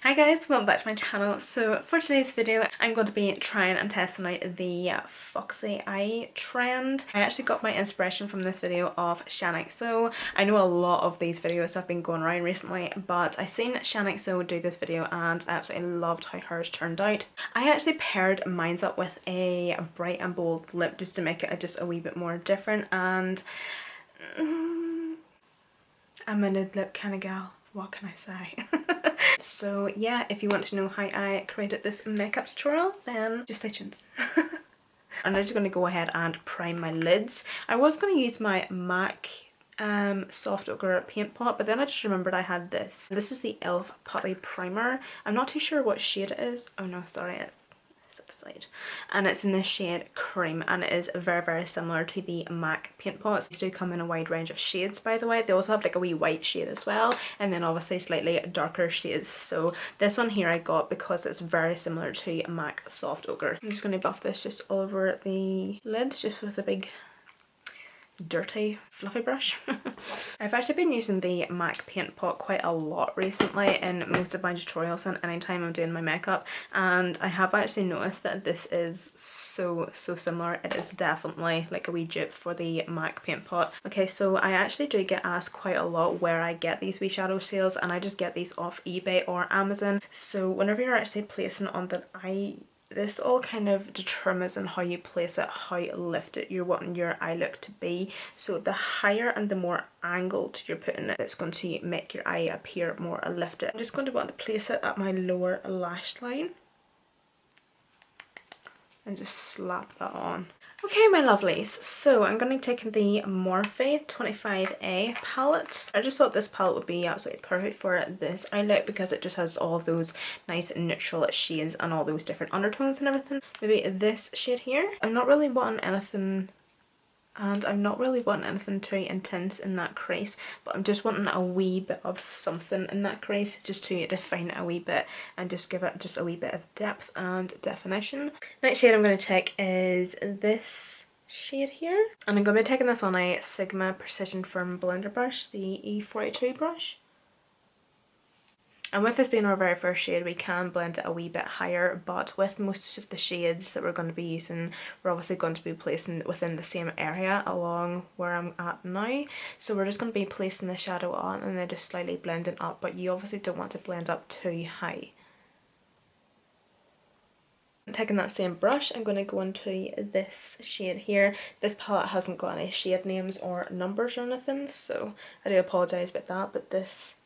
Hi guys, welcome back to my channel. So for today's video I'm going to be trying and testing out the Foxy eye trend. I actually got my inspiration from this video of Shaniqso. I know a lot of these videos have been going around recently, but I seen Shaniqso do this video and I absolutely loved how hers turned out. I actually paired mine up with a bright and bold lip just to make it just a wee bit more different, and I'm a nude lip kind of gal. What can I say? So yeah, if you want to know how I created this makeup tutorial, then just stay tuned. I'm just going to go ahead and prime my lids. I was going to use my MAC soft ochre paint pot, but then I just remembered I had this. This is the e.l.f. Putty primer. I'm not too sure what shade it is. Oh no, sorry, it's at the side. And it's in the shade Cream, and it is very similar to the MAC paint pots. These do come in a wide range of shades, by the way. They also have like a wee white shade as well, and then obviously slightly darker shades. So this one here I got because it's very similar to MAC soft ochre. I'm just going to buff this just all over the lid, just with a big dirty fluffy brush. I've actually been using the MAC paint pot quite a lot recently in most of my tutorials and anytime I'm doing my makeup, and I have actually noticed that this is so similar. It is definitely like a wee dupe for the MAC paint pot. Okay, so I actually do get asked quite a lot where I get these wee shadow sales, and I just get these off eBay or Amazon. So whenever you're actually placing on the eye, this all kind of determines on how you place it, how lifted you're wanting your eye look to be. So the higher and the more angled you're putting it, it's going to make your eye appear more lifted. I'm just going to want to place it at my lower lash line and just slap that on. Okay, my lovelies, so I'm going to take the Morphe 25A palette. I just thought this palette would be absolutely perfect for this eye look because it just has all of those nice neutral shades and all those different undertones and everything. Maybe this shade here. I'm not really wanting anything too intense in that crease, but I'm just wanting a wee bit of something in that crease just to define it a wee bit and just give it just a wee bit of depth and definition. Next shade I'm going to take is this shade here, and I'm going to be taking this on a Sigma Precision Firm blender brush, the E42 brush. And with this being our very first shade, we can blend it a wee bit higher, but with most of the shades that we're going to be using, we're obviously going to be placing within the same area along where I'm at now. So we're just going to be placing the shadow on and then just slightly blending up, but you obviously don't want to blend up too high. Taking that same brush, I'm going to go into this shade here. This palette hasn't got any shade names or numbers or anything, so I do apologise about that, but this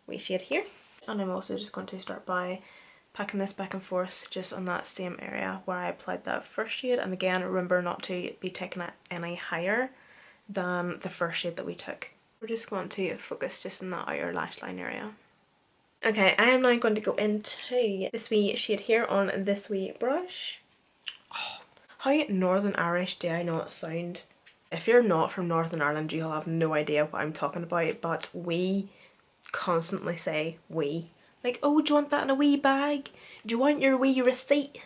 wee shade here. And I'm also just going to start by packing this back and forth just on that same area where I applied that first shade. And again, remember not to be taking it any higher than the first shade that we took. We're just going to focus just in that outer lash line area. Okay, I am now going to go into this wee shade here on this wee brush. Oh, how Northern Irish do I not sound? If you're not from Northern Ireland, you'll have no idea what I'm talking about, but we constantly say we. Like, oh, do you want that in a wee bag? Do you want your wee receipt?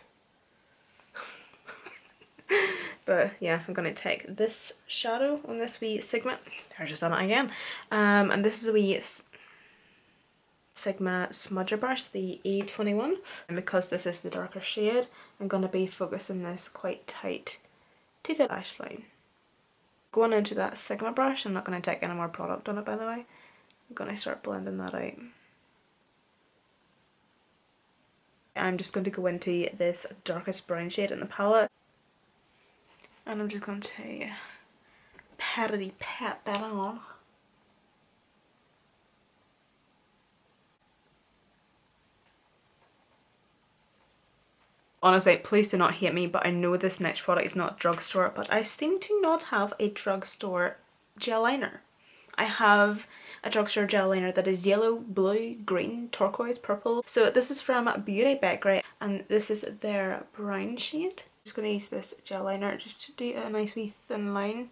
But yeah, I'm going to take this shadow on this wee Sigma. I've just done it again. And this is a wee Sigma smudger brush, the E21. And because this is the darker shade, I'm going to be focusing this quite tight to the lash line. Going into that Sigma brush, I'm not going to take any more product on it, by the way. I'm going to start blending that out. I'm just going to go into this darkest brown shade in the palette, and I'm just going to pat that on. Honestly, please do not hate me, but I know this next product is not Drugstore, but I seem to not have a Drugstore gel liner. I have a Drugstore gel liner that is yellow, blue, green, turquoise, purple. So this is from Bakerie, and this is their brown shade. I'm just going to use this gel liner just to do a nice wee thin line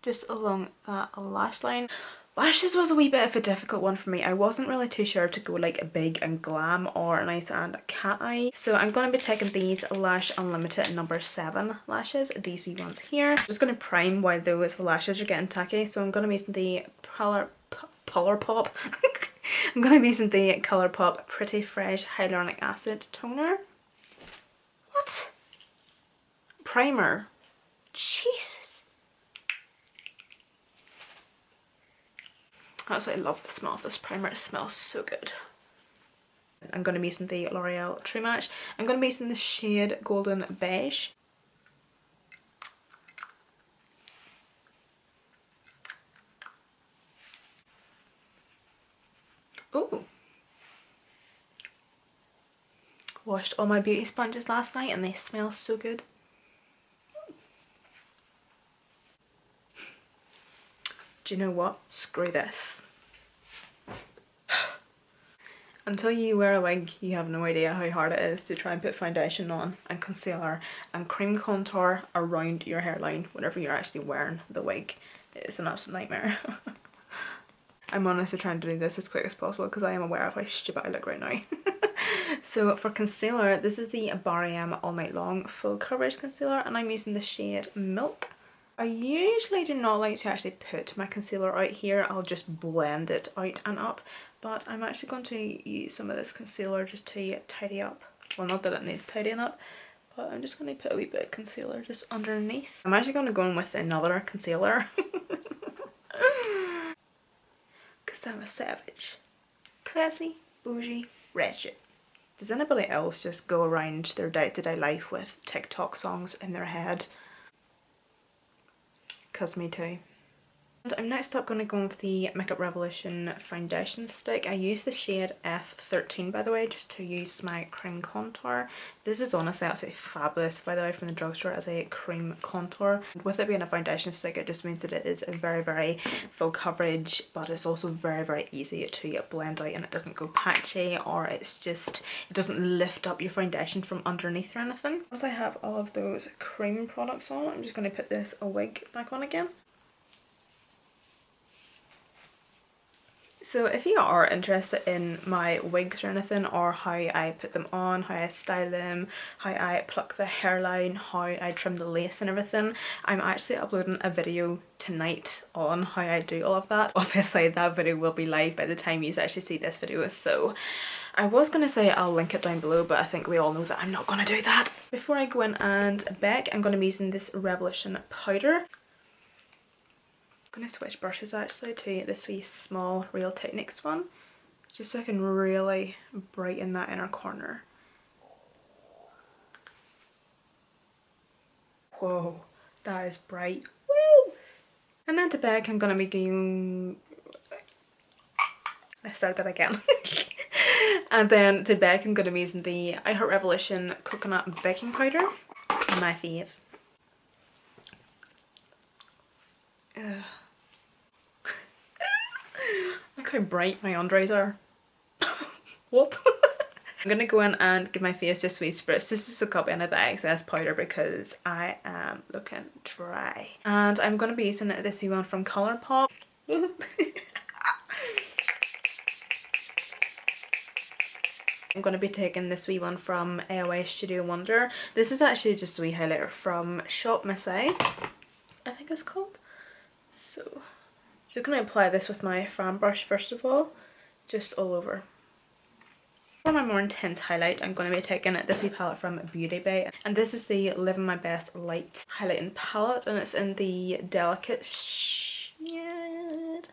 just along that lash line. Lashes was a wee bit of a difficult one for me. I wasn't really too sure to go like big and glam or nice and cat eye. So I'm going to be taking these Lash Unlimited number 7 lashes, these wee ones here. I'm just going to prime while those lashes are getting tacky. So I'm going to be using the Colourpop I'm going to be using the Colourpop Pretty Fresh Hyaluronic Acid Toner. What? Primer. Jesus. I absolutely love the smell of this primer. It smells so good. I'm going to be using the L'Oreal True Match. I'm going to be using the shade Golden Beige. Ooh. Washed all my beauty sponges last night and they smell so good. Do you know what? Screw this. Until you wear a wig, you have no idea how hard it is to try and put foundation on and concealer and cream contour around your hairline whenever you're actually wearing the wig. It's an absolute nightmare. I'm honestly trying to do this as quick as possible because I am aware of how stupid I look right now. So for concealer, this is the Barry All Night Long Full Coverage Concealer and I'm using the shade Milk. I usually do not like to actually put my concealer out here, I'll just blend it out and up. But I'm actually going to use some of this concealer just to tidy up. Well, not that it needs tidying up, but I'm just going to put a wee bit of concealer just underneath. I'm actually going to go in with another concealer. Because I'm a savage. Classy, bougie, ratchet. Does anybody else just go around their day-to-day life with TikTok songs in their head? Because me too. And I'm next up going to go with the Makeup Revolution foundation stick. I use the shade F13 by the way, just to use my cream contour. This is honestly absolutely fabulous by the way from the drugstore as a cream contour. With it being a foundation stick, it just means that it is a very full coverage, but it's also very easy to blend out and it doesn't go patchy, or it doesn't lift up your foundation from underneath or anything. Once I have all of those cream products on, I'm just going to put this wig back on again. So if you are interested in my wigs or anything, or how I put them on, how I style them, how I pluck the hairline, how I trim the lace and everything, I'm actually uploading a video tonight on how I do all of that. Obviously that video will be live by the time you actually see this video, so I was going to say I'll link it down below, but I think we all know that I'm not going to do that. Before I go in and bake, I'm going to be using this Revolution powder. I'm going to switch brushes actually to this wee small Real Techniques one, just so I can really brighten that inner corner. Whoa, that is bright. Woo! And then to bake, I'm going to be doing... Let's start that again. And then to bake, I'm going to be using the I Heart Revolution Coconut Baking Powder, my fave. Ugh. Look how bright my under eyes are. What? I'm going to go in and give my face just a wee spritz just to soak up any of the excess powder because I am looking dry. And I'm going to be using this wee one from Colourpop. I'm going to be taking this wee one from AOA Studio Wonder. This is actually just a wee highlighter from Shop Missy, I think it's called. So just going to apply this with my fan brush first of all, just all over. For my more intense highlight, I'm going to be taking this wee palette from Beauty Bay, and this is the Living My Best Light highlighting palette, and it's in the delicate shade.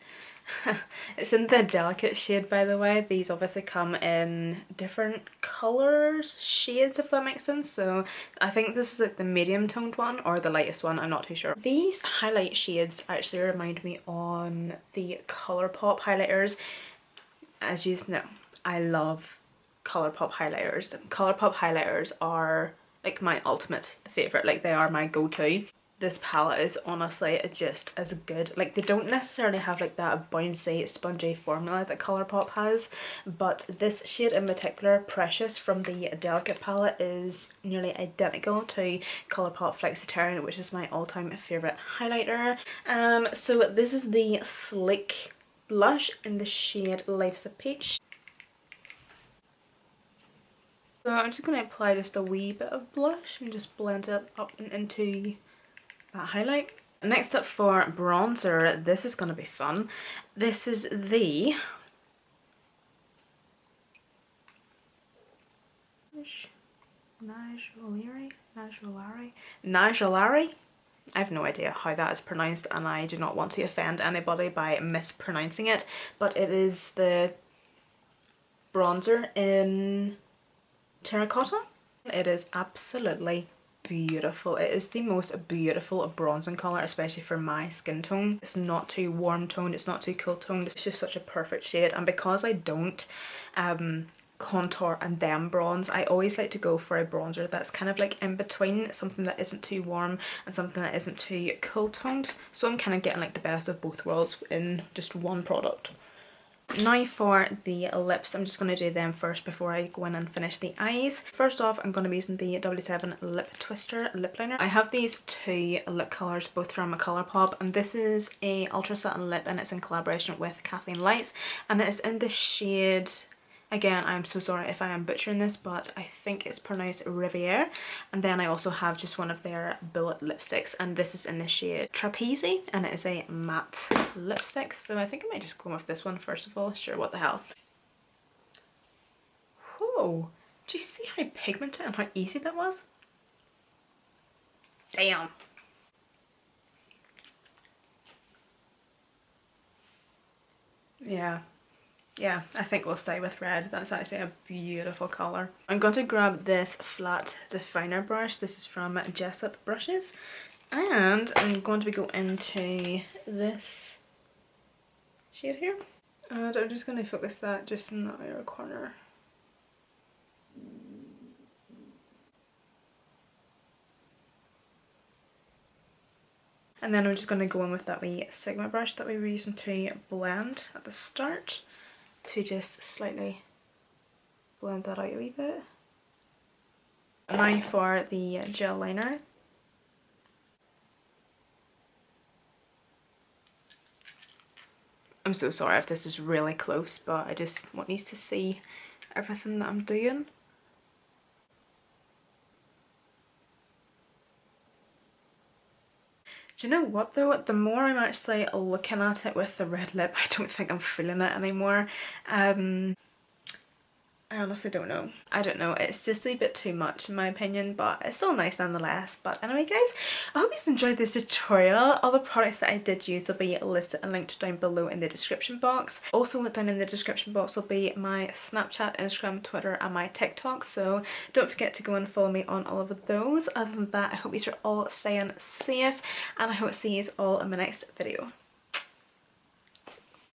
It's in the delicate shade, by the way. These obviously come in different colours, shades, if that makes sense. So I think this is like the medium toned one or the lightest one, I'm not too sure. These highlight shades actually remind me on the Colourpop highlighters. As you know, I love Colourpop highlighters. Colourpop highlighters are like my ultimate favourite, like they are my go-to. This palette is honestly just as good. Like they don't necessarily have like that bouncy spongy formula that Colourpop has, but this shade in particular, Precious from the Delicate palette, is nearly identical to Colourpop Flexitarian, which is my all-time favourite highlighter. So this is the Sleek blush in the shade Life's a Peach. So I'm just going to apply just a wee bit of blush and just blend it up and into that highlight. Next up for bronzer, this is going to be fun. This is the Najolari. I have no idea how that is pronounced, and I do not want to offend anybody by mispronouncing it, but it is the bronzer in terracotta. It is absolutely beautiful. It is the most beautiful bronzing colour, especially for my skin tone. It's not too warm toned, it's not too cool toned, it's just such a perfect shade. And because I don't contour and then bronze, I always like to go for a bronzer that's kind of like in between, something that isn't too warm and something that isn't too cool toned, so I'm kind of getting like the best of both worlds in just one product. Now for the lips, I'm just going to do them first before I go in and finish the eyes. First off, I'm going to be using the W7 Lip Twister lip liner. I have these two lip colours, both from Colourpop, and this is a ultra satin lip and it's in collaboration with Kathleen Lights, and it is in the shade, again I'm so sorry if I am butchering this, but I think it's pronounced Riviere. And then I also have just one of their bullet lipsticks, and this is in the shade Trapeze, and it is a matte lipstick, so I think I might just go with this one first of all. Sure, what the hell. Whoa, do you see how pigmented and how easy that was? Damn. Yeah, I think we'll stay with red. That's actually a beautiful colour. I'm going to grab this flat definer brush. This is from Jessup Brushes. And I'm going to go into this shade here. And I'm just going to focus that just in the outer corner. And then I'm just going to go in with that wee Sigma brush that we were using to blend at the start, to just slightly blend that out a wee bit. Now for the gel liner. I'm so sorry if this is really close, but I just want you to see everything that I'm doing. Do you know what though? The more I'm actually looking at it with the red lip, I don't think I'm feeling it anymore. I honestly don't know. I don't know, it's just a bit too much in my opinion, but it's still nice nonetheless. But anyway guys, I hope you enjoyed this tutorial. All the products that I did use will be listed and linked down below in the description box. Also down in the description box will be my Snapchat, Instagram, Twitter and my TikTok, so don't forget to go and follow me on all of those. Other than that, I hope you're all staying safe and I hope to see you all in my next video.